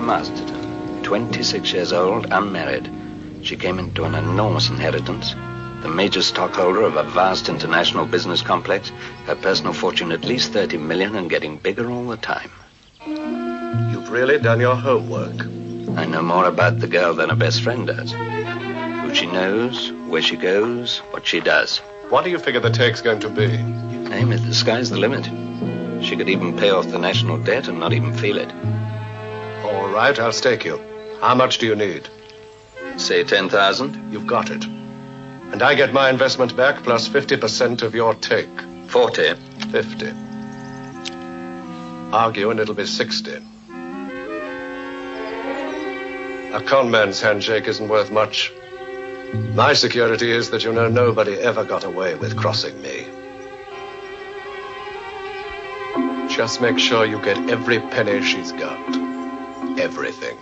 mastered her. 26 years old, unmarried. She came into an enormous inheritance. The major stockholder of a vast international business complex. Her personal fortune at least 30 million and getting bigger all the time. You've really done your homework. I know more about the girl than her best friend does. Who she knows, where she goes, what she does. What do you figure the take's going to be? Name it, the sky's the limit. She could even pay off the national debt and not even feel it. All right, I'll stake you. How much do you need? Say 10,000. You've got it. And I get my investment back plus 50% of your take. 40. 50. Argue and it'll be 60. A con man's handshake isn't worth much. My security is that you know nobody ever got away with crossing me. Just make sure you get every penny she's got. Everything.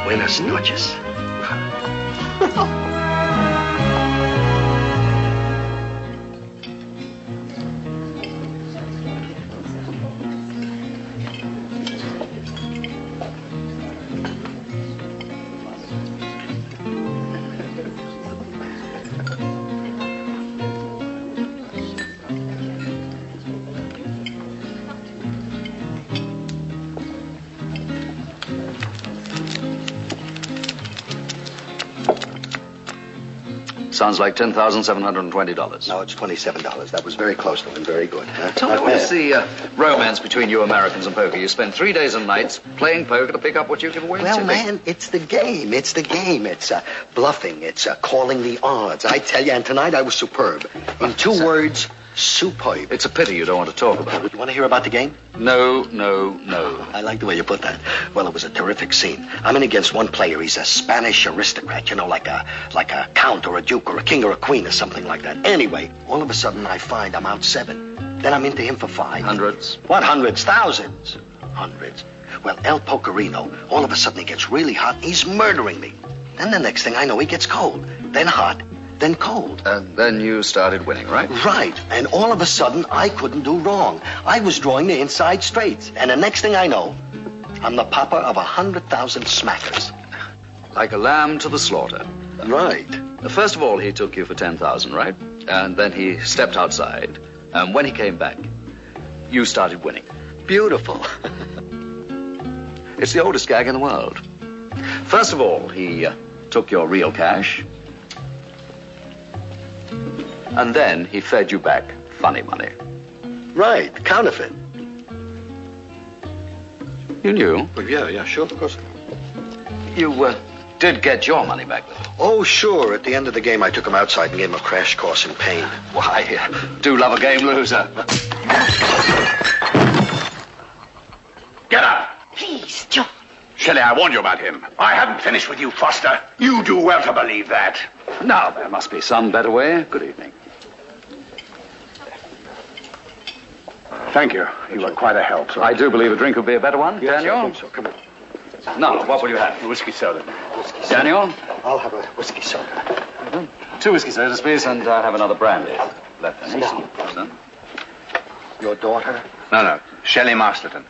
Buenas noches. Sounds like $10,720. No, it's $27. That was very close to him. Very good. Tell me, what is the romance between you Americans and poker? You spend 3 days and nights playing poker to pick up what you give away. Well, man, it's the game. It's the game. It's bluffing. It's calling the odds. I tell you, and tonight I was superb. In 2 words, superb. It's a pity you don't want to talk about it. You want to hear about the game? No. I like the way you put that. Well, it was a terrific scene. I'm in against one player. He's a Spanish aristocrat, you know, like a count or a duke or a king or a queen or something like that. Anyway, all of a sudden I find I'm out 7. Then I'm into him for 5. Hundreds? What hundreds? Thousands. Hundreds. Well, El Pokerino, all of a sudden he gets really hot. He's murdering me. Then the next thing I know, he gets cold. Then hot. Then cold. And then you started winning, right? Right. And all of a sudden, I couldn't do wrong. I was drawing the inside straights. And the next thing I know, I'm the papa of 100,000 smackers. Like a lamb to the slaughter. Right. First of all, he took you for 10,000, right? And then he stepped outside. And when he came back, you started winning. Beautiful. It's the oldest gag in the world. First of all, he took your real cash. And then he fed you back funny money. Right, counterfeit. You knew? Well, yeah, sure, of course. You did get your money back, though. Oh, sure. At the end of the game, I took him outside and gave him a crash course in pain. Why, do love a game loser. Get up! Please, John. Shelley, I warned you about him. I haven't finished with you, Foster. You do well to believe that. Now, there must be some better way. Good evening. Thank you. You were quite a help. I do believe a drink would be a better one. Yes, Daniel? I think so. Come on. Now, what will you have? Whiskey soda. Daniel? I'll have a whiskey soda. 2 whiskey sodas, please, and I'll have another brandy. Left down. Your daughter? No. Shelley Masterton.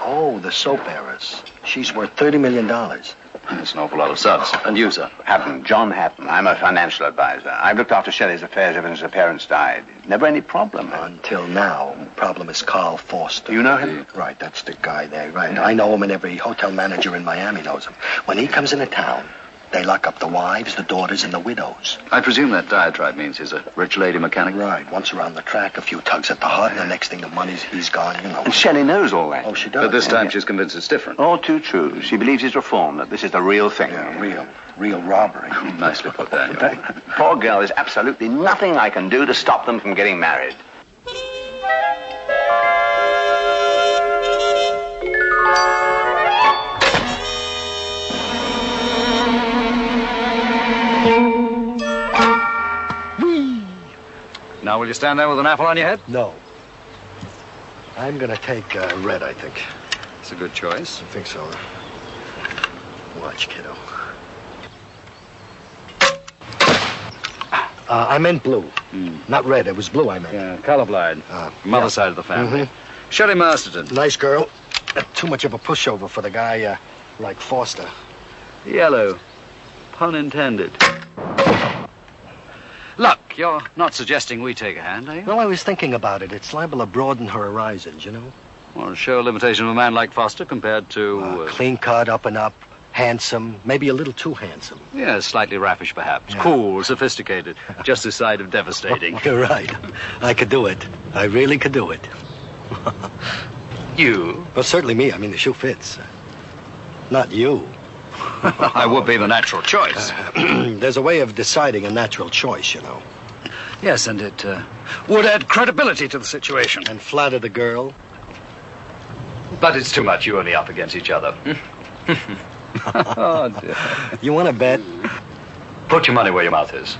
Oh, the soap heiress. She's worth $30 million. That's an awful lot of subs. And you, sir? Hatton, John Hatton. I'm a financial advisor. I've looked after Shelley's affairs ever since her parents died. Never any problem. Until now. Problem is Carl Forster. You know him? Right, that's the guy there, right. I know him, and every hotel manager in Miami knows him. When he comes into town, they lock up the wives, the daughters, and the widows. I presume that diatribe means he's a rich lady mechanic? Right. Once around the track, a few tugs at the heart, and the next thing, the money's he's gone, you know. And Shelley knows all that. Oh, she does. But this time she's convinced it's different. All too true. She believes he's reformed, that this is the real thing. Yeah, real robbery. Nicely put, Daniel. Poor girl, there's absolutely nothing I can do to stop them from getting married. Now, will you stand there with an apple on your head? No. I'm gonna take red, I think. It's a good choice. I think so. Watch, kiddo. I meant blue. Not red. It was blue I meant. Yeah, colorblind. Mother's side of the family. Shelley Masterton. Nice girl. Too much of a pushover for the guy like Foster. Yellow. Pun intended. Look, you're not suggesting we take a hand, are you? Well, I was thinking about it. It's liable to broaden her horizons, you know? Well, show a limitation of a man like Foster compared to... Clean cut, up and up, handsome, maybe a little too handsome. Yeah, slightly raffish, perhaps. Yeah. Cool, sophisticated. Just this side of devastating. You're right. I could do it. I really could do it. You? Well, certainly me. I mean, the shoe fits. Not you. I would be the natural choice. There's a way of deciding a natural choice, you know. Yes, and it would add credibility to the situation. And flatter the girl. But it's too much. You only up against each other. Oh, dear. You want to bet? Put your money where your mouth is.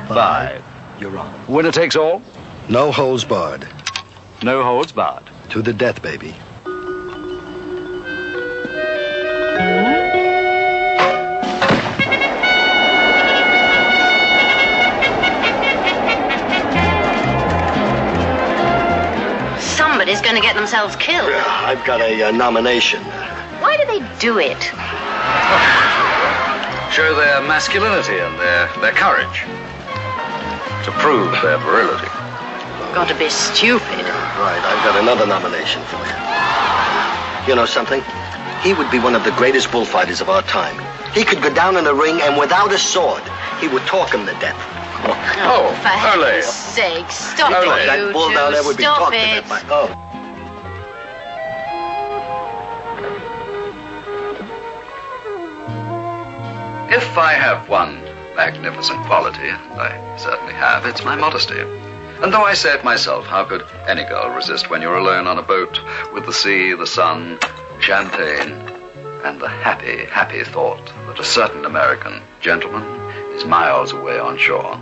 5. You're wrong. Winner takes all. No holds barred. No holds barred. To the death, baby. Somebody's going to get themselves killed. I've got a nomination. Why do they do it? Show their masculinity and their courage. To prove their virility. Got to be stupid. Right, I've got another nomination for you. You know something? He would be one of the greatest bullfighters of our time. He could go down in the ring, and without a sword, he would talk him to death. Oh, for heaven's Ole. sake, stop Ole. it, That you bull two. down there would be Stop talked to it. death by... Oh. If I have one magnificent quality, and I certainly have, it's my modesty. And though I say it myself, how could any girl resist when you're alone on a boat with the sea, the sun, champagne, and the happy, happy thought that a certain American gentleman is miles away on shore?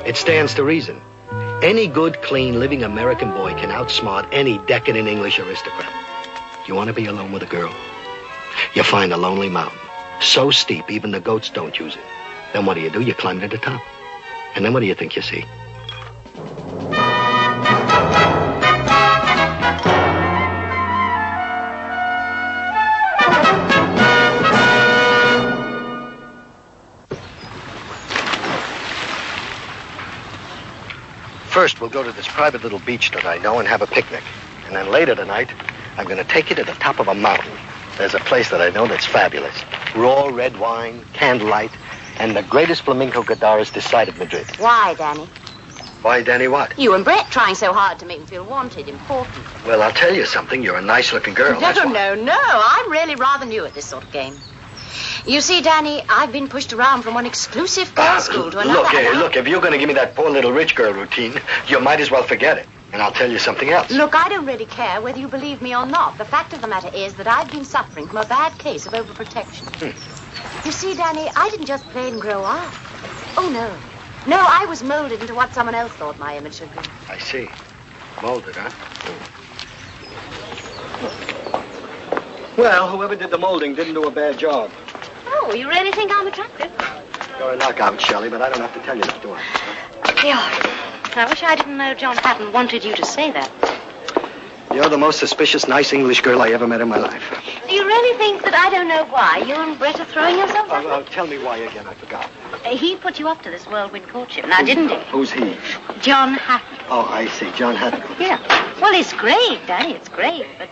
It stands to reason. Any good, clean, living American boy can outsmart any decadent English aristocrat. You want to be alone with a girl? You find a lonely mountain, so steep even the goats don't use it. Then what do? You climb to the top. And then what do you think you see? First, we'll go to this private little beach that I know and have a picnic. And then later tonight, I'm going to take you to the top of a mountain. There's a place that I know that's fabulous. Raw red wine, candlelight, and the greatest flamenco guitarist this side of Madrid. Why, Danny? Why, Danny, what? You and Brett trying so hard to make him feel wanted, important. Well, I'll tell you something. You're a nice-looking girl. That's why. No. I'm really rather new at this sort of game. You see, Danny, I've been pushed around from one exclusive girls' school to another. Look, if you're going to give me that poor little rich girl routine, you might as well forget it. And I'll tell you something else. Look, I don't really care whether you believe me or not. The fact of the matter is that I've been suffering from a bad case of overprotection. You see, Danny, I didn't just plain grow up. Oh, no. No, I was molded into what someone else thought my image should be. I see. Molded, huh? Well, whoever did the molding didn't do a bad job. Oh, you really think I'm attractive? You're a knockout, Shelley, but I don't have to tell you that, do I? Yeah. I wish I didn't know John Patton wanted you to say that. You're the most suspicious, nice English girl I ever met in my life. Do you really think that I don't know why you and Brett are throwing yourselves at me? Tell me why again. I forgot. He put you up to this whirlwind courtship, now didn't he? Who's he? John Hatton. Oh, I see. John Hatton. Yeah. Well, it's great, Danny. It's great. But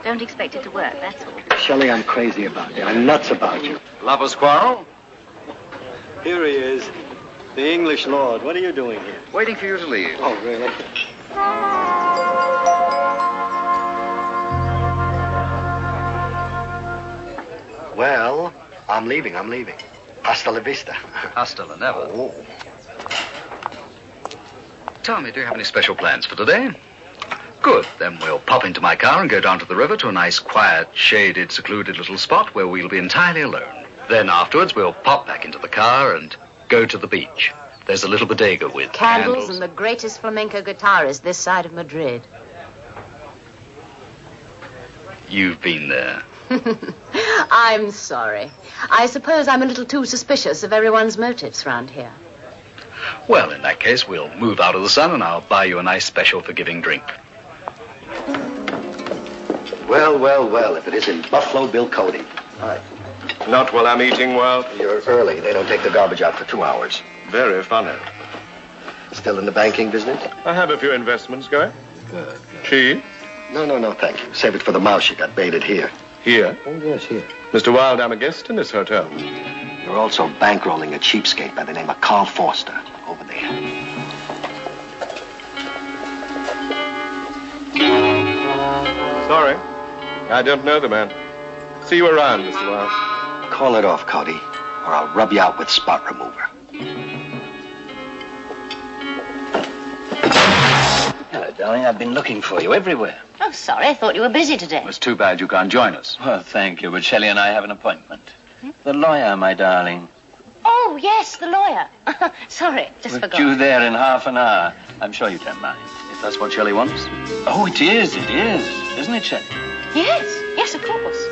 don't expect it to work, that's all. Shelley, I'm crazy about you. I'm nuts about you. Lovers' quarrel? Here he is. The English lord. What are you doing here? Waiting for you to leave. Oh, really? Well, I'm leaving. Hasta la vista. Hasta la never. Oh. Tell me, do you have any special plans for today? Good. Then we'll pop into my car and go down to the river to a nice, quiet, shaded, secluded little spot where we'll be entirely alone. Then afterwards, we'll pop back into the car and go to the beach. There's a little bodega with candles and the greatest flamenco guitarist this side of Madrid. You've been there. I'm sorry. I suppose I'm a little too suspicious of everyone's motives round here. Well, in that case, we'll move out of the sun and I'll buy you a nice special forgiving drink. Well, if it isn't Buffalo Bill Cody. Hi. Not while I'm eating well. You're early. They don't take the garbage out for 2 hours. Very funny. Still in the banking business? I have a few investments going. Good. Cheese? No, thank you. Save it for the mouse you got baited here. Here? Oh, yes, here. Mr. Wilde, I'm a guest in this hotel. You're also bankrolling a cheapskate by the name of Carl Forster over there. Sorry. I don't know the man. See you around, Mr. Wilde. Call it off, Cody, or I'll rub you out with spot remover. Hello, darling. I've been looking for you everywhere. Oh, sorry. I thought you were busy today. It's too bad you can't join us. Well, thank you, but Shelley and I have an appointment. The lawyer, my darling. Oh, yes, the lawyer. Sorry, just We're forgot. due there in half an hour. I'm sure you don't mind. If that's what Shelley wants. Oh, it is. Isn't it, Shelley? Yes, of course.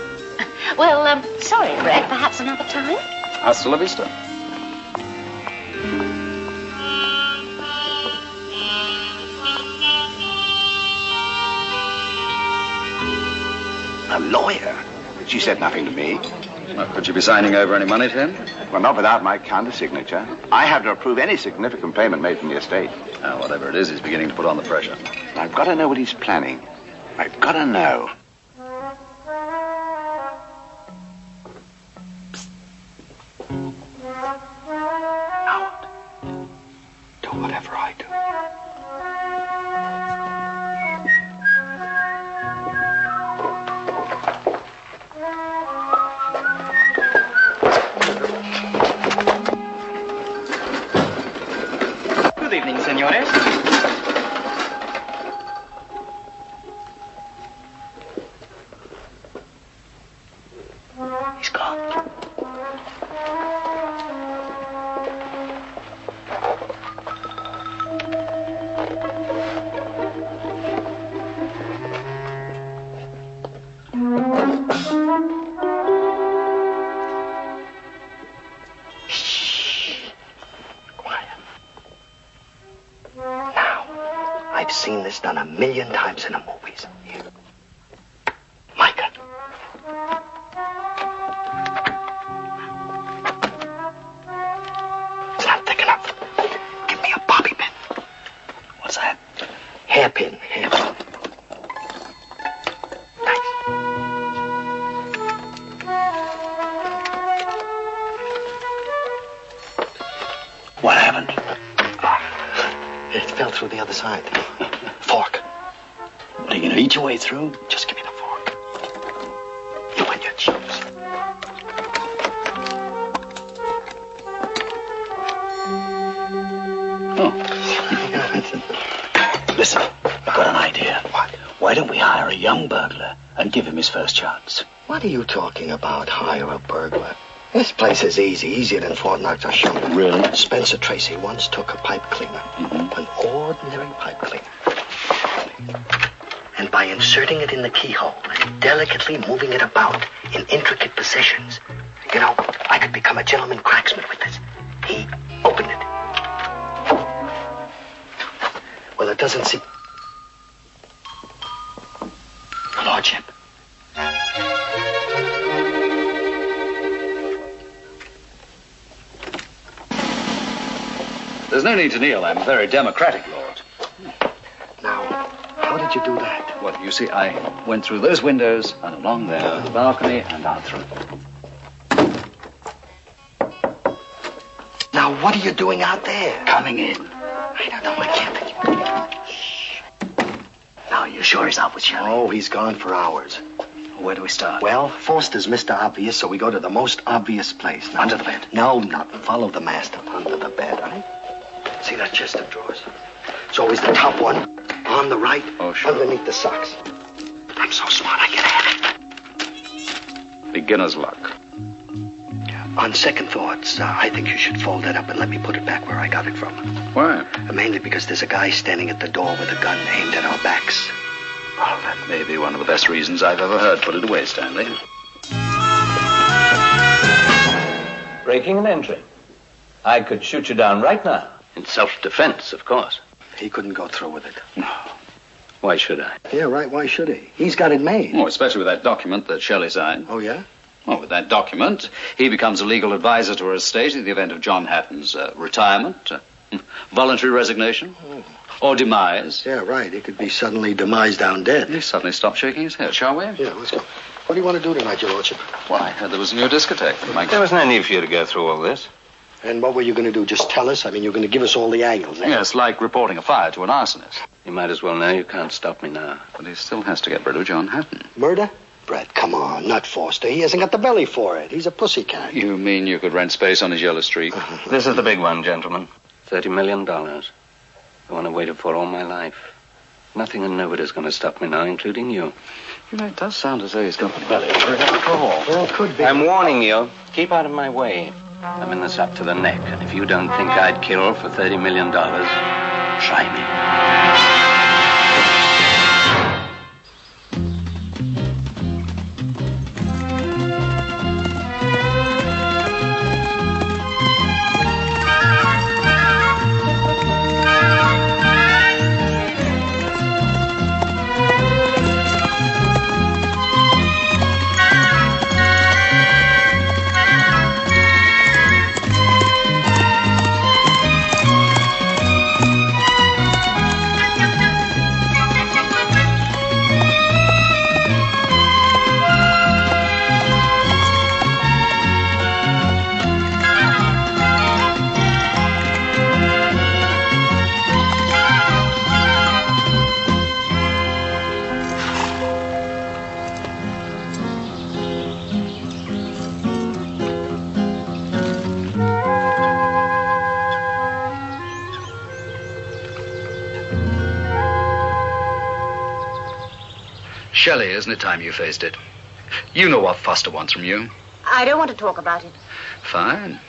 Well, sorry, Brett. Perhaps another time? Hasta la vista. A lawyer? She said nothing to me. Well, could you be signing over any money to him? Well, not without my counter-signature. I have to approve any significant payment made from the estate. Whatever it is, he's beginning to put on the pressure. I've got to know what he's planning. I've got to know. Howard, do whatever I do. Good evening, senores. He's gone. I've seen this done 1,000,000 times in the movies. Here. Micah. It's not thick enough. Give me a bobby pin. What's that? Hairpin. through the other side. Fork. What, are you going to eat your way through? Just give me the fork. You and your chums. Oh. Listen, I've got an idea. What? Why don't we hire a young burglar and give him his first chance? What are you talking about, hire a burglar? This place is easy, easier than Fort Knox or Shumpert. Really? Spencer Tracy once took a pipe cleaner, an ordinary pipe cleaner, and by inserting it in the keyhole and delicately moving it about in intricate positions, you know, I could become a gentleman cracksman with this. He opened it. Well, it doesn't seem... Your Lordship. There's no need to kneel. I'm very democratic, Lord. Now, how did you do that? Well, you see, I went through those windows and along there to the balcony and out through. Now, what are you doing out there? Coming in. I don't know, I can't think. Shh. Now, you sure he's out with Shelley? Oh, he's gone for hours. Where do we start? Well, Foster's Mr. Obvious, so we go to the most obvious place. Now, Under the bed? No, nothing. Follow the master under the bed, right? See that chest of drawers? It's always the top one, on the right, Oh, sure. underneath the socks. I'm so smart, I can have it. Beginner's luck. On second thoughts, I think you should fold it up and let me put it back where I got it from. Why? Mainly because there's a guy standing at the door with a gun aimed at our backs. Well, that may be one of the best reasons I've ever heard. Put it away, Stanley. Breaking and entering. I could shoot you down right now. In self-defense, of course. He couldn't go through with it. No. Why should I? Yeah, right, why should he? He's got it made. Oh, especially with that document that Shelley signed. Oh, yeah? Well, with that document, he becomes a legal advisor to her estate in the event of John Hatton's retirement, voluntary resignation, or demise. Yeah, right. He could be suddenly demised down dead. He suddenly stopped shaking his head, shall we? Yeah, let's go. What do you want to do tonight, Your Lordship? Why, I heard there was a new discotheque. There was no need for you to go through all this. And what were you going to do? Just tell us? I mean, you're going to give us all the angles, eh? Yes, like reporting a fire to an arsonist. You might as well know you can't stop me now. But he still has to get rid of John Hatton. Murder? Brett, come on, not Foster. He hasn't got the belly for it. He's a pussycat. You mean you could rent space on his yellow streak? This is the big one, gentlemen. $30 million. The one I waited for all my life. Nothing and nobody's going to stop me now, including you. You know, it does sound as though he's got the belly for it after all. Well, it could be. I'm warning you. Keep out of my way. I'm in this up to the neck, and if you don't think I'd kill for $30 million, try me. Shelley, isn't it time you faced it? You know what Foster wants from you. I don't want to talk about it. Fine.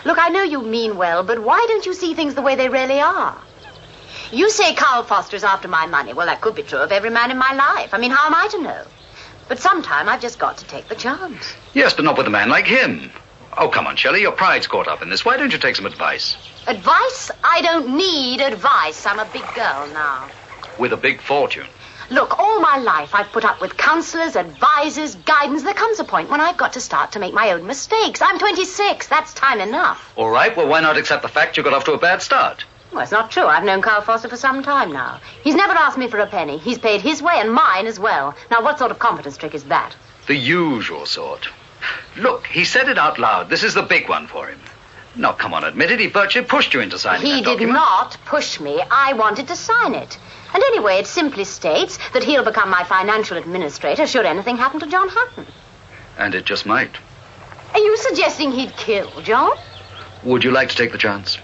Look, I know you mean well, but why don't you see things the way they really are? You say Carl Foster's after my money. Well, that could be true of every man in my life. I mean, how am I to know? But sometime I've just got to take the chance. Yes, but not with a man like him. Oh, come on, Shelley. Your pride's caught up in this. Why don't you take some advice? Advice? I don't need advice. I'm a big girl now. With a big fortune. Look, all my life I've put up with counselors, advisors, guidance. There comes a point when I've got to start to make my own mistakes. I'm 26. That's time enough. All right, well, why not accept the fact you got off to a bad start? Well, it's not true. I've known Carl Foster for some time now. He's never asked me for a penny. He's paid his way and mine as well. Now, what sort of competence trick is that? The usual sort. Look, he said it out loud. This is the big one for him. No, come on, admit it. He virtually pushed you into signing He that document. did not push me. I wanted to sign it. And anyway, it simply states that he'll become my financial administrator should anything happen to John Hutton. And it just might. Are you suggesting he'd kill John? Would you like to take the chance?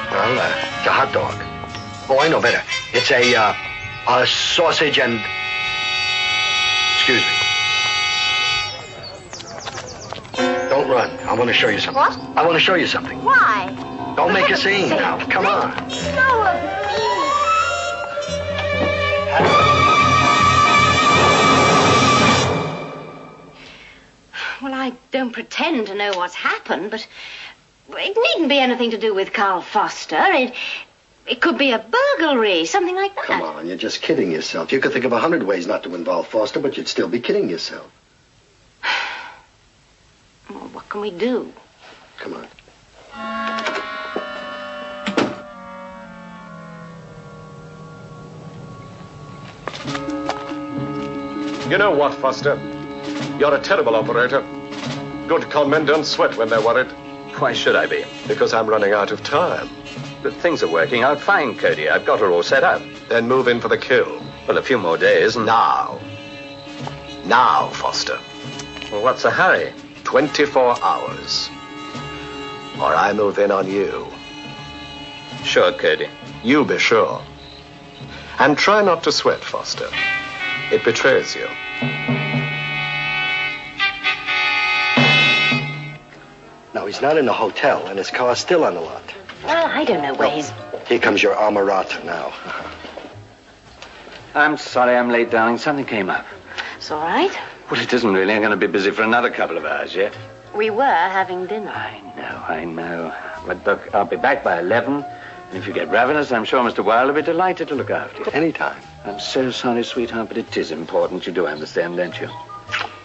Well, it's a hot dog. Oh, I know better. It's a sausage and... Excuse me. Don't run. I want to show you something. What? I want to show you something. Why? Don't make a scene now. Come on. Go of me. Well, I don't pretend to know what's happened, but it needn't be anything to do with Carl Foster. It could be a burglary, something like that. Come on, you're just kidding yourself. You could think of 100 ways not to involve Foster, but you'd still be kidding yourself. Well, what can we do? Come on. You know what, Foster? You're a terrible operator. Good con men don't sweat when they're worried. Why should I be? Because I'm running out of time. But things are working out fine, Cody. I've got her all set up. Then move in for the kill. Well, a few more days and... Now. Now, Foster. Well, what's the hurry? 24 hours. Or I move in on you. Sure, Cody. You be sure. And try not to sweat, Foster. It betrays you. No, he's not in the hotel, and his car's still on the lot. Well, I don't know where he's... Here comes your armorata now. I'm sorry I'm late, darling. Something came up. It's all right. Well, it isn't really. I'm going to be busy for another couple of hours yet. We were having dinner. I know. But look, I'll be back by 11. And if you get ravenous, I'm sure Mr. Wilde will be delighted to look after you. Anytime. I'm so sorry, sweetheart, but it is important. You do understand, don't you?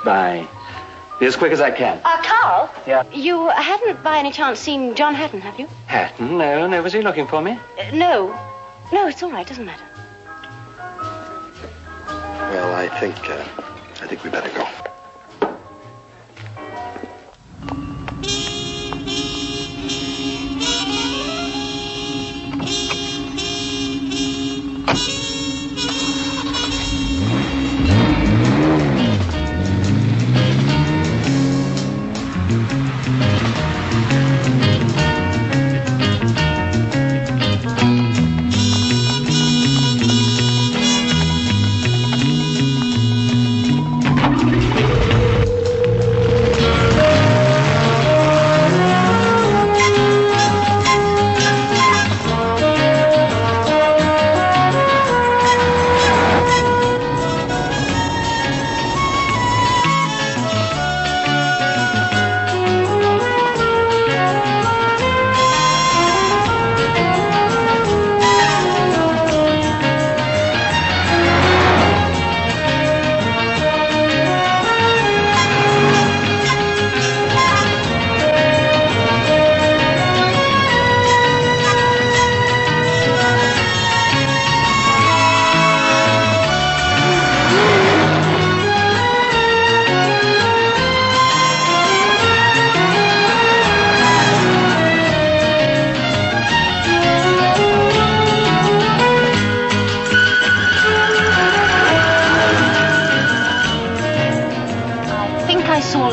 Bye. Be as quick as I can. Carl? Yeah? You haven't by any chance seen John Hatton, have you? Hatton? No. Was he looking for me? No. No, it's all right. Doesn't matter. Well, I think we better go.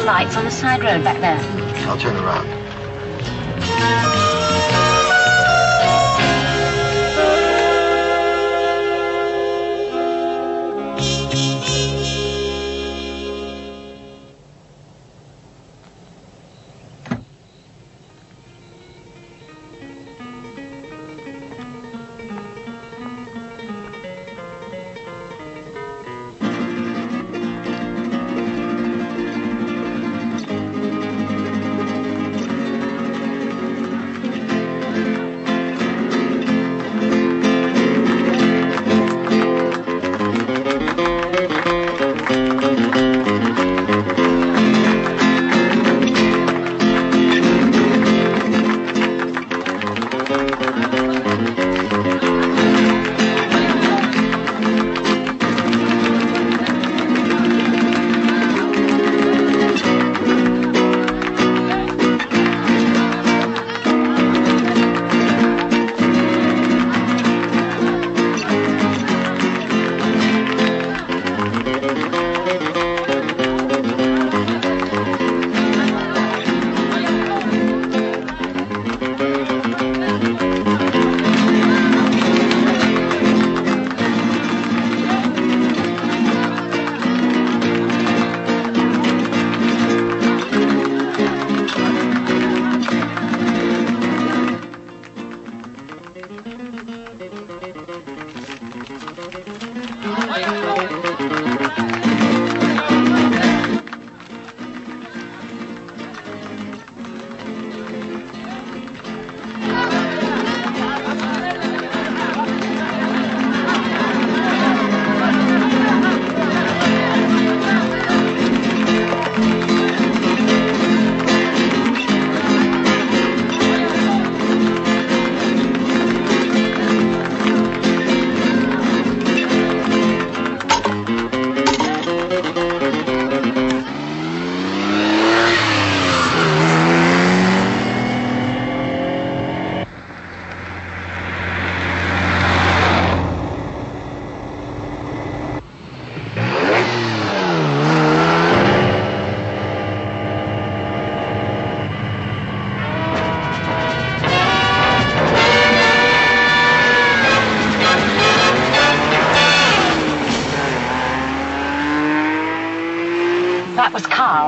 Lights on the side road back there. I'll turn around.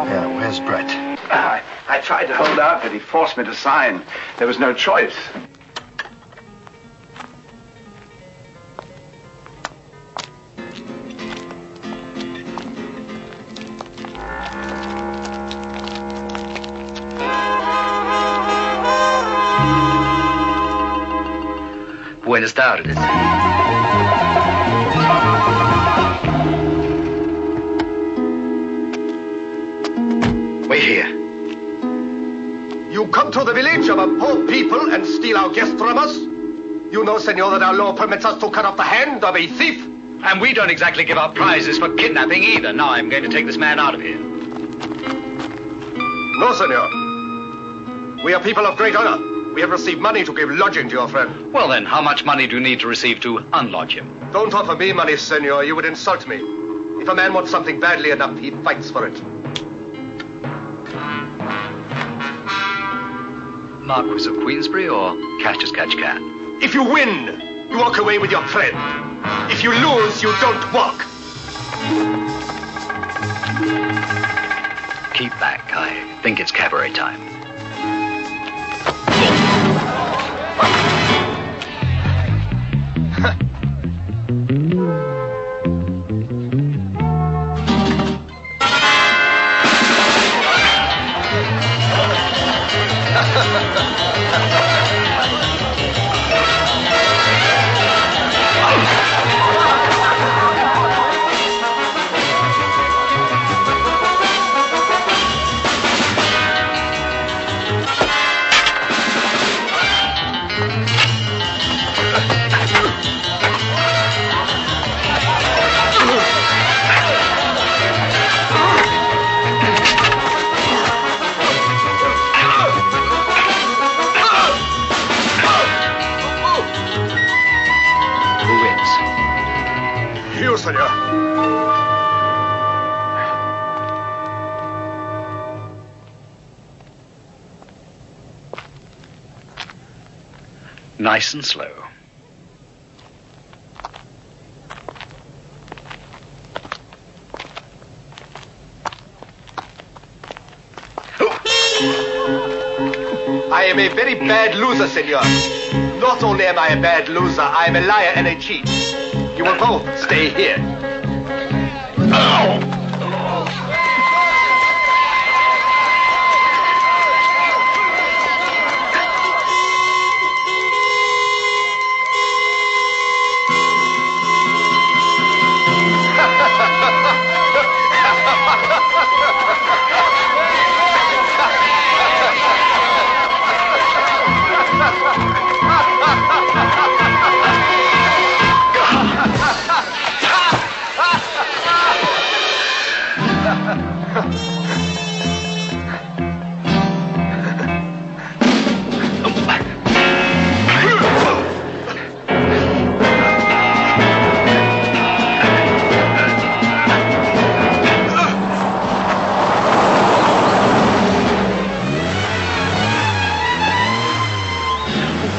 Yeah, where's Brett? I tried to hold out, but he forced me to sign. There was no choice. Buenas tardes. Wait here. You come to the village of a poor people and steal our guests from us? You know, senor, that our law permits us to cut off the hand of a thief. And we don't exactly give up prizes for kidnapping either. Now I'm going to take this man out of here. No, senor. We are people of great honor. We have received money to give lodging to your friend. Well then, how much money do you need to receive to unlodge him? Don't offer me money, senor. You would insult me. If a man wants something badly enough, he fights for it. Marquis of Queensberry or catch as catch can? If you win, you walk away with your friend. If you lose, you don't walk. Keep back. I think it's cabaret time. You, senor. Nice and slow. I am a very bad loser, senor. Not only am I a bad loser, I am a liar and a cheat. You will both stay here.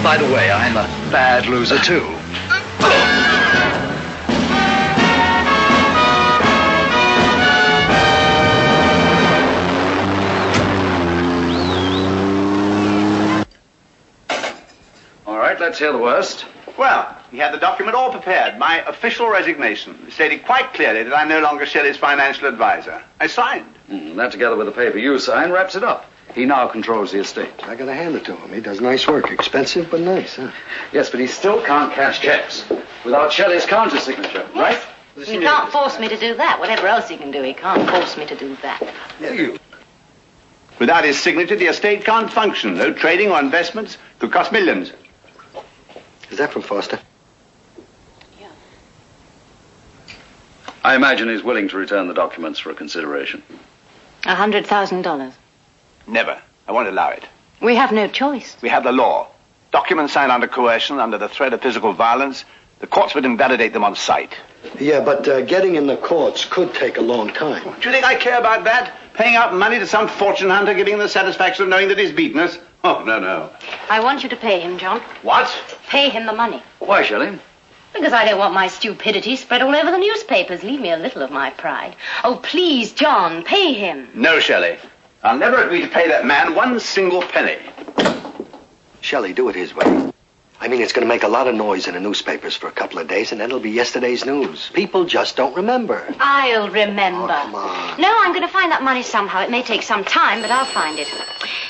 By the way, I'm a bad loser, too. All right, let's hear the worst. Well, he had the document all prepared, my official resignation, stating quite clearly that I'm no longer Shelley's financial advisor. I signed. That, together with the paper you sign, wraps it up. He now controls the estate. I gotta hand it to him. He does nice work. Expensive, but nice, huh? Yes, but he still can't cash checks without Shelley's counter signature, right? He can't force me to do that. Whatever else he can do, he can't force me to do that. Without his signature, the estate can't function. No trading or investments. Could cost millions. Is that from Foster? Yeah. I imagine he's willing to return the documents for a consideration. $100,000. Never. I won't allow it. We have no choice. We have the law. Documents signed under coercion, under the threat of physical violence. The courts would invalidate them on sight. Yeah, but getting in the courts could take a long time. Do you think I care about that? Paying out money to some fortune hunter, giving him the satisfaction of knowing that he's beaten us? Oh, no, no. I want you to pay him, John. What? Pay him the money. Why, Shelley? Because I don't want my stupidity spread all over the newspapers. Leave me a little of my pride. Oh, please, John, pay him. No, Shelley. I'll never agree to pay that man one single penny. Shelley, do it his way. I mean, it's going to make a lot of noise in the newspapers for a couple of days, and then it'll be yesterday's news. People just don't remember. I'll remember. Oh, come on. No, I'm going to find that money somehow. It may take some time, but I'll find it.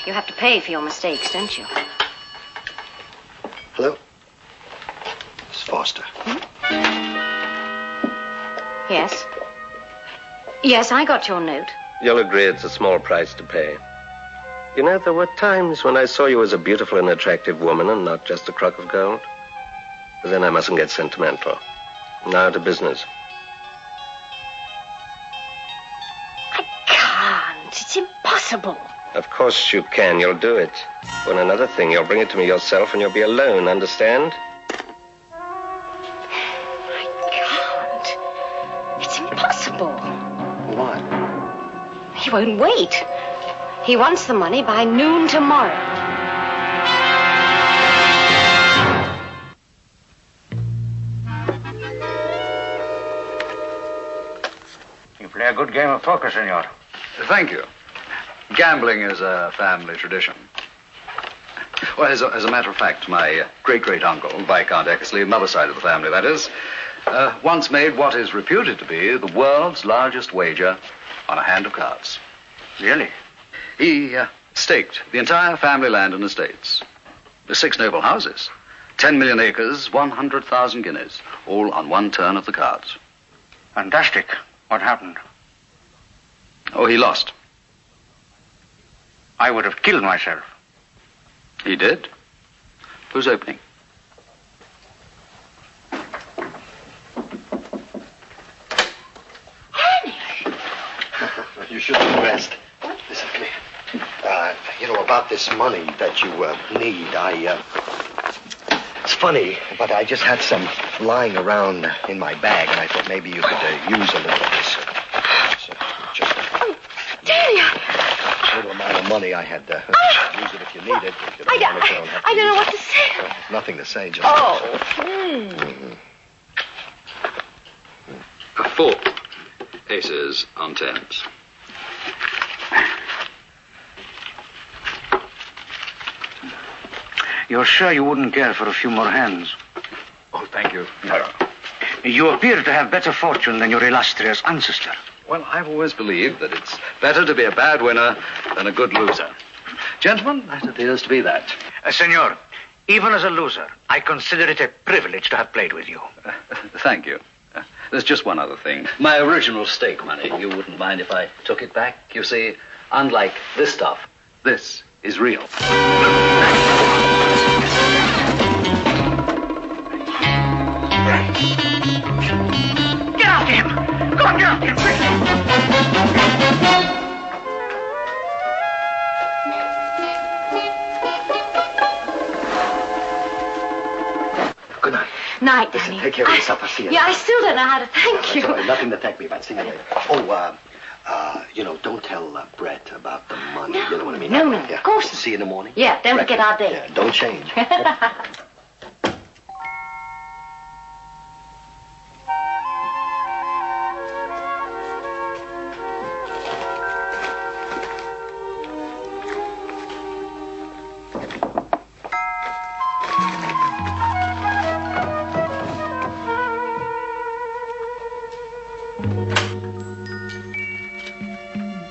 You have to pay for your mistakes, don't you? Hello? Miss Foster. Yes. Yes, I got your note. You'll agree it's a small price to pay. You know, there were times when I saw you as a beautiful and attractive woman and not just a crock of gold. But then I mustn't get sentimental. Now to business. I can't. It's impossible. Of course you can. You'll do it. Well, another thing, you'll bring it to me yourself and you'll be alone, understand? I can't. It's impossible. What? He won't wait. He wants the money by noon tomorrow. You play a good game of poker, senor. Thank you. Gambling is a family tradition. Well, as a matter of fact, my great-great-uncle, Viscount Eckersley, mother's side of the family, that is, once made what is reputed to be the world's largest wager on a hand of cards. Really? He staked the entire family land and estates. The 6 noble houses, 10 million acres, 100,000 guineas, all on one turn of the cards. Fantastic. What happened? Oh, he lost. I would have killed myself. He did? Who's opening? You should be dressed. Listen, come here. You know, about this money that you need, it's funny, but I just had some lying around in my bag, and I thought maybe you could use a little of this. Just Danny, a little amount of money. I had use it if you need it. If you don't want it, you don't have to I don't know use what to say. it. Nothing to say, just... Oh. A 4. Aces on 10s. You're sure you wouldn't care for a few more hands? Oh, thank you. No. You appear to have better fortune than your illustrious ancestor. Well, I've always believed that it's better to be a bad winner than a good loser. Gentlemen, that appears to be that. Senor, even as a loser, I consider it a privilege to have played with you. Thank you. There's just one other thing. My original stake money, you wouldn't mind if I took it back? You see, unlike this stuff, this is real. Get after him! Go on, get after him, quickly! Good night. Night, Danny. Listen, take care of yourself. I'll see you Yeah, later. I still don't know how to thank That's you. all right. Nothing to thank me about. See you later. Oh, you know, don't tell Brett about the money. No, You know what I mean? no, of course not. See you in the morning. Yeah, don't forget our date. Yeah, don't change.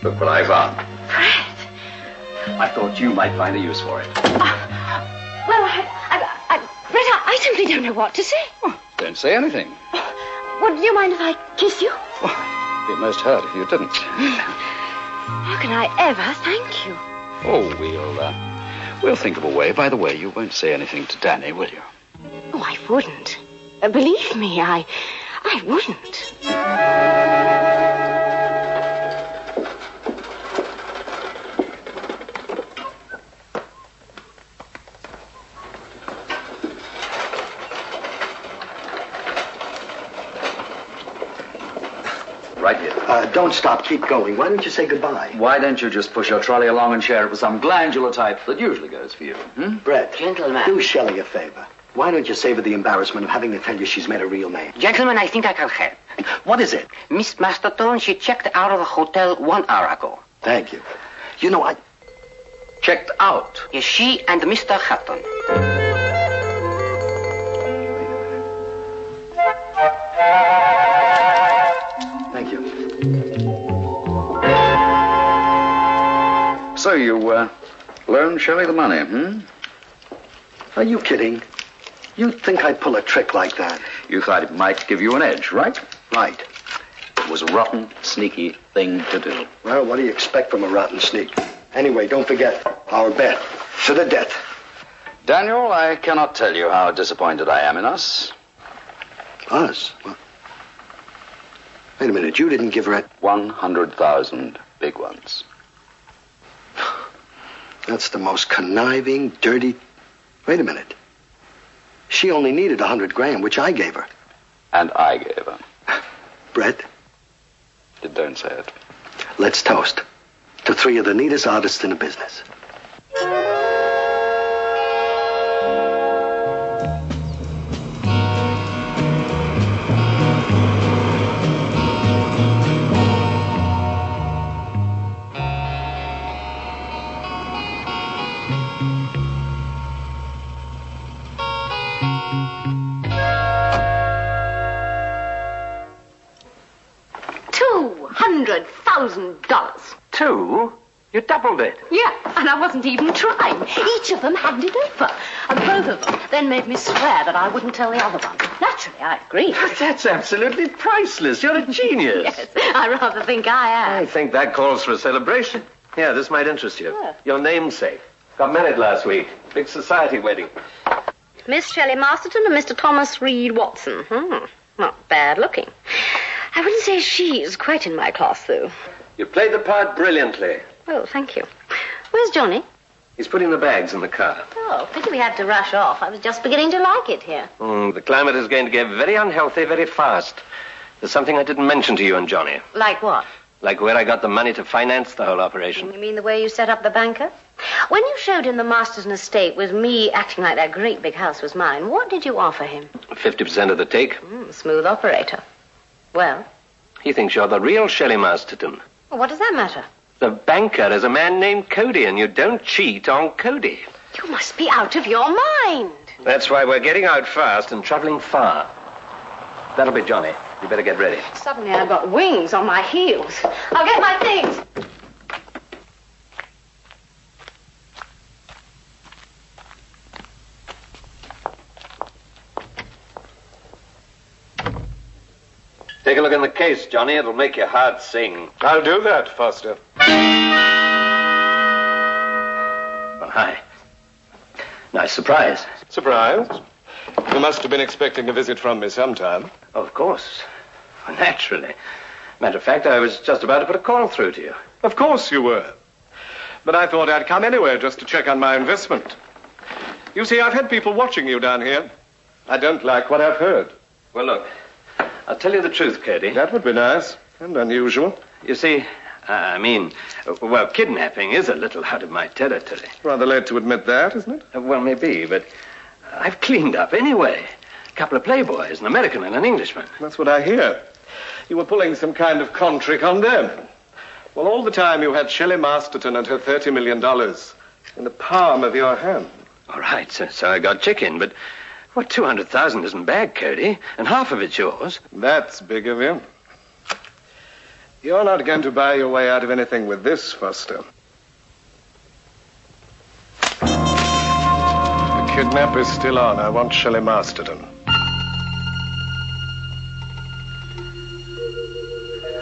Look what I found. Brett. I thought you might find a use for it. Well, Brett, I simply don't know what to say. Don't say anything. Well, do you mind if I kiss you? It'd be most hurt if you didn't. How can I ever thank you? Oh, we'll think of a way. By the way, you won't say anything to Danny, will you? Oh, I wouldn't. Believe me, I wouldn't. Right here. Don't stop. Keep going. Why don't you say goodbye? Why don't you just push your trolley along and share it with some glandular type that usually goes for you? Brett, Gentlemen. do Shelley a favor. Why don't you save her the embarrassment of having to tell you she's made a real name? Gentlemen, I think I can help. What is it? Miss Masterton, she checked out of the hotel 1 hour ago. Thank you. You know, I... Checked out. Yes, she and Mr. Hutton. Thank you. So you, loaned Shelley the money, hmm? Are you kidding? You'd think I'd pull a trick like that. You thought it might give you an edge, right? Right. It was a rotten, sneaky thing to do. Well, what do you expect from a rotten sneak? Anyway, don't forget, our bet. To the death. Daniel, I cannot tell you how disappointed I am in us. Us? Well, wait a minute, you didn't give her 100,000 big ones. That's the most conniving, dirty... Wait a minute. She only needed 100 grand, which I gave her. And I gave her. Brett, Don't say it. let's toast to 3 of the neatest artists in the business. $200,000. 2? You doubled it. Yeah, and I wasn't even trying. Each of them handed it over. And both of them then made me swear that I wouldn't tell the other one. Naturally, I agreed. That's absolutely priceless. You're a genius. Yes, I rather think I am. I think that calls for a celebration. Yeah, this might interest you. Yeah. Your namesake. Got married last week. Big society wedding. Miss Shelley Masterton and Mr. Thomas Reed Watson. Not bad looking. I wouldn't say she's quite in my class, though. You played the part brilliantly. Oh, thank you. Where's Johnny? He's putting the bags in the car. Oh, pity we had to rush off. I was just beginning to like it here. The climate is going to get very unhealthy very fast. There's something I didn't mention to you and Johnny. Like what? Like where I got the money to finance the whole operation. You mean the way you set up the banker? When you showed him the Masterton estate with me acting like that great big house was mine, what did you offer him? 50% of the take. Smooth operator. Well? He thinks you're the real Shelley Masterton. Well, what does that matter? The banker is a man named Cody, and you don't cheat on Cody. You must be out of your mind. That's why we're getting out fast and traveling far. That'll be Johnny. You better get ready. Suddenly I've got wings on my heels. I'll get my things. Take a look in the case, Johnny. It'll make your heart sing. I'll do that, Foster. Well, hi. Nice surprise. Surprise? You must have been expecting a visit from me sometime. Of course. Naturally. Matter of fact, I was just about to put a call through to you. Of course you were. But I thought I'd come anyway just to check on my investment. You see, I've had people watching you down here. I don't like what I've heard. Well, look, I'll tell you the truth, Cody. That would be nice and unusual. You see, well, kidnapping is a little out of my territory. Rather late to admit that, isn't it? Well, maybe, but I've cleaned up anyway. A couple of playboys, an American and an Englishman. That's what I hear. You were pulling some kind of con trick on them. Well, all the time you had Shelley Masterton and her $30 million in the palm of your hand. All right, so I got chicken, but what, 200,000 isn't bad, Cody, and half of it's yours. That's big of you. You're not going to buy your way out of anything with this, Foster. The kidnap is still on. I want Shelley Masterton.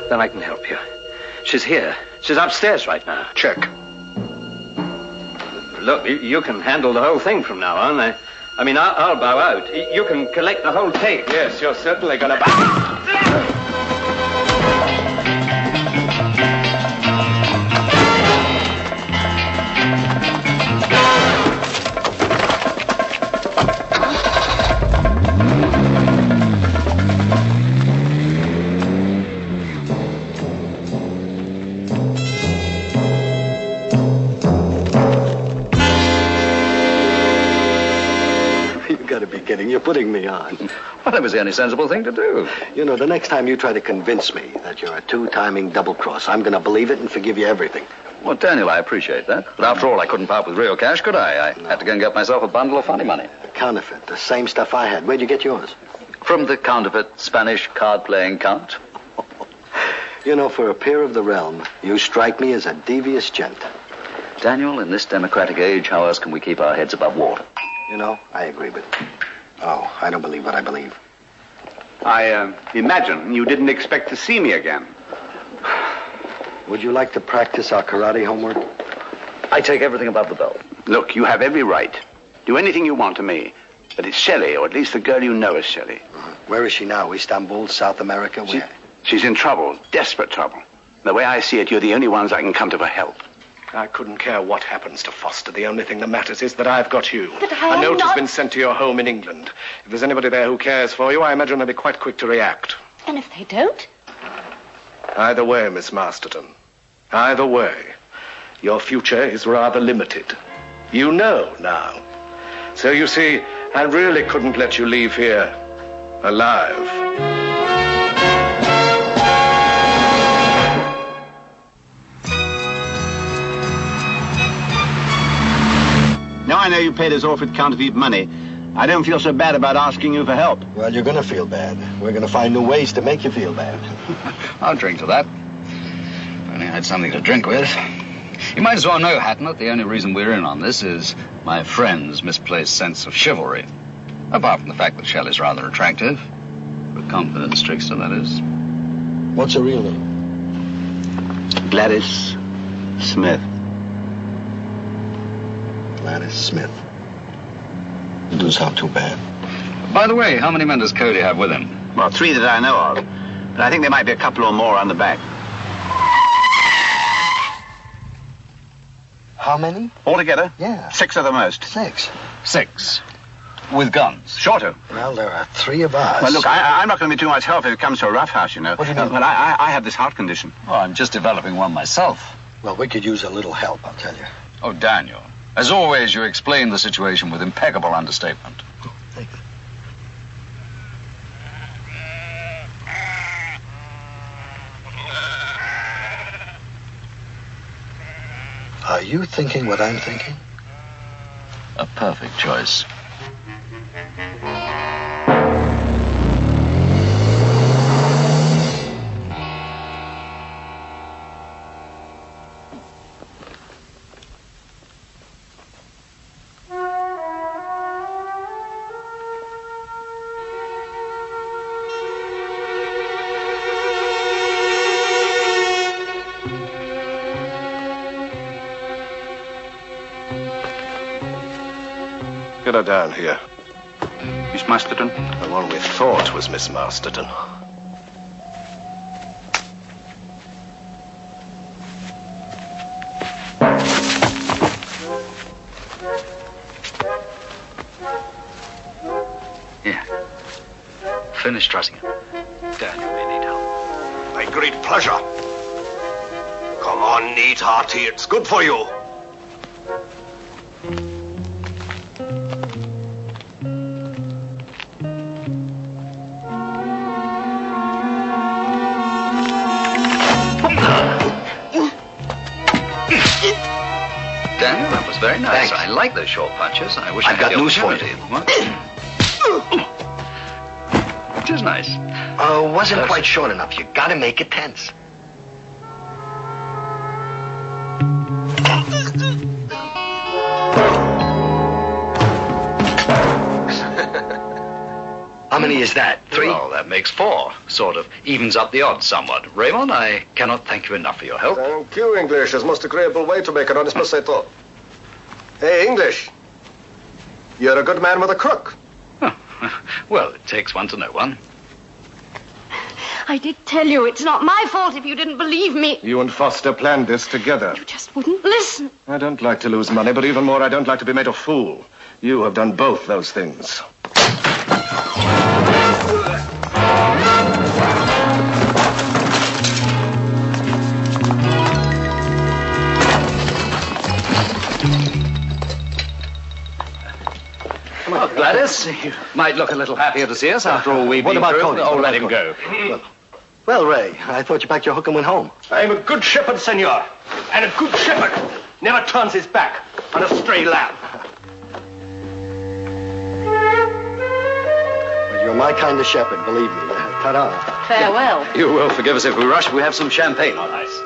Then I can help you. She's here. She's upstairs right now. Check. Look, you can handle the whole thing from now on. I'll bow out. You can collect the whole tape. Yes, you're certainly going to buy. be kidding. You're putting me on. Well, it was the only sensible thing to do. You know, the next time you try to convince me that you're a two-timing double-cross, I'm going to believe it and forgive you everything. Well, Daniel, I appreciate that. But after all, I couldn't part with real cash, could I? I had to go and get myself a bundle of funny money. A counterfeit, the same stuff I had. Where'd you get yours? From the counterfeit Spanish card-playing count. You know, for a peer of the realm, you strike me as a devious gent. Daniel, in this democratic age, how else can we keep our heads above water? You know, I agree with you. Oh, I don't believe what I believe. I imagine you didn't expect to see me again. Would you like to practice our karate homework? I take everything above the belt. Look, you have every right. Do anything you want to me. But it's Shelley, or at least the girl you know is Shelley. Where is she now? Istanbul, South America? Where? She's in trouble, desperate trouble. The way I see it, you're the only ones I can come to for help. I couldn't care what happens to Foster. The only thing that matters is that I've got you. But I am A note has not- been sent to your home in England. If there's anybody there who cares for you, I imagine they'll be quite quick to react. And if they don't? Either way, Miss Masterton. Either way. Your future is rather limited. You know now. So you see, I really couldn't let you leave here alive. Now I know you paid us off with counterfeit money. I don't feel so bad about asking you for help. Well, you're going to feel bad. We're going to find new ways to make you feel bad. I'll drink to that. If only I had something to drink with. You might as well know, Hatton, that the only reason we're in on this is my friend's misplaced sense of chivalry. Apart from the fact that Shelley's rather attractive. For a confidence trickster, that is. What's her real name? Gladys Smith. Gladys Smith. It doesn't sound too bad. By the way, how many men does Cody have with him? Well, 3 that I know of. But I think there might be a couple or more on the back. How many? Altogether? Yeah. 6 at the most. 6. 6. With guns. Shorter. Well, there are 3 of us. Well, look, I'm not going to be too much help if it comes to a rough house, you know. What do you mean? Well, I have this heart condition. Well, I'm just developing one myself. Well, we could use a little help, I'll tell you. Oh, Daniel. As always, you explain the situation with impeccable understatement. Thank you. Are you thinking what I'm thinking? A perfect choice. Get her down here. Miss Masterton? The one we thought was Miss Masterton. Here. Finish dressing him. Daniel may need help. My great pleasure. Come on, neat hearty. It's good for you. Daniel, that was very nice. Thanks. I like those short punches. I wish I've I had got the news for you. opportunity. What? It is nice. Wasn't quite short enough. You gotta make it tense. How many is that? 3? Well, that makes 4. Sort of evens up the odds somewhat. Raymond, I cannot thank you enough for your help. Thank you, English. It's most agreeable way to make an honest potato. Hey, English. You're a good man with a crook. Well, it takes one to know one. I did tell you it's not my fault if you didn't believe me. You and Foster planned this together. You just wouldn't listen. I don't like to lose money, but even more, I don't like to be made a fool. You have done both those things. Gladys, you might look a little happier to see us after all we've What been about through. Cody? Oh, What let about him Cody? go. Well, Ray, I thought you packed your hook and went home. I'm a good shepherd, senor. And a good shepherd never turns his back on a stray lamb. Well, you're my kind of shepherd, believe me. Ta-da. Farewell. You will forgive us if we rush. We have some champagne on ice.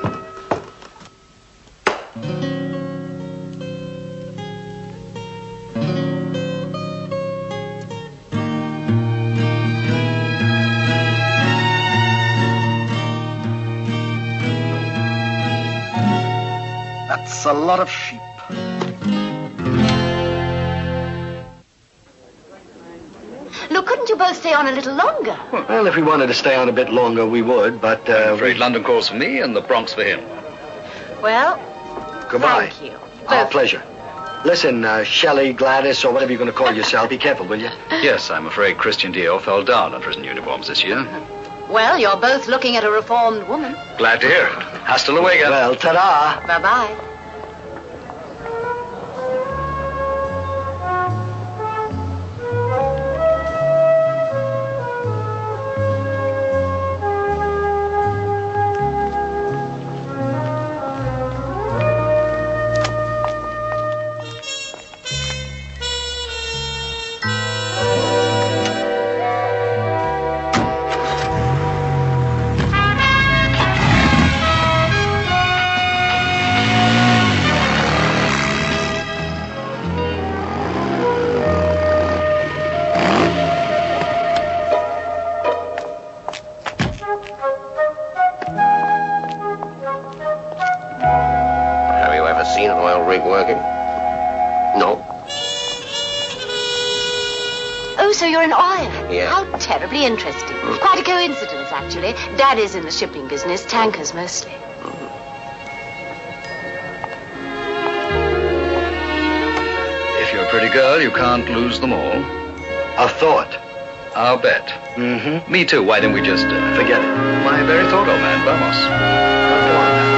That's a lot of sheep. Look, couldn't you both stay on a little longer? Well, if we wanted to stay on a bit longer, we would, but... I'm afraid London calls for me and the Bronx for him. Well, Goodbye. thank you. Our Both. pleasure. Listen, Shelley, Gladys, or whatever you're going to call yourself, be careful, will you? Yes, I'm afraid Christian Dior fell down on prison uniforms this year. Well, you're both looking at a reformed woman. Glad to hear it. Hasta luego. Well, ta-da. Bye-bye. Have you ever seen an oil rig working? No? Oh, so you're in oil? Yeah. How terribly interesting. Quite a coincidence, actually. Daddy's in the shipping business, tankers mostly. If you're a pretty girl, you can't lose them all. A thought. I'll bet. Mm-hmm. Me too. Why don't we just... Forget it. My very thought, old man. Vamos. Go on now.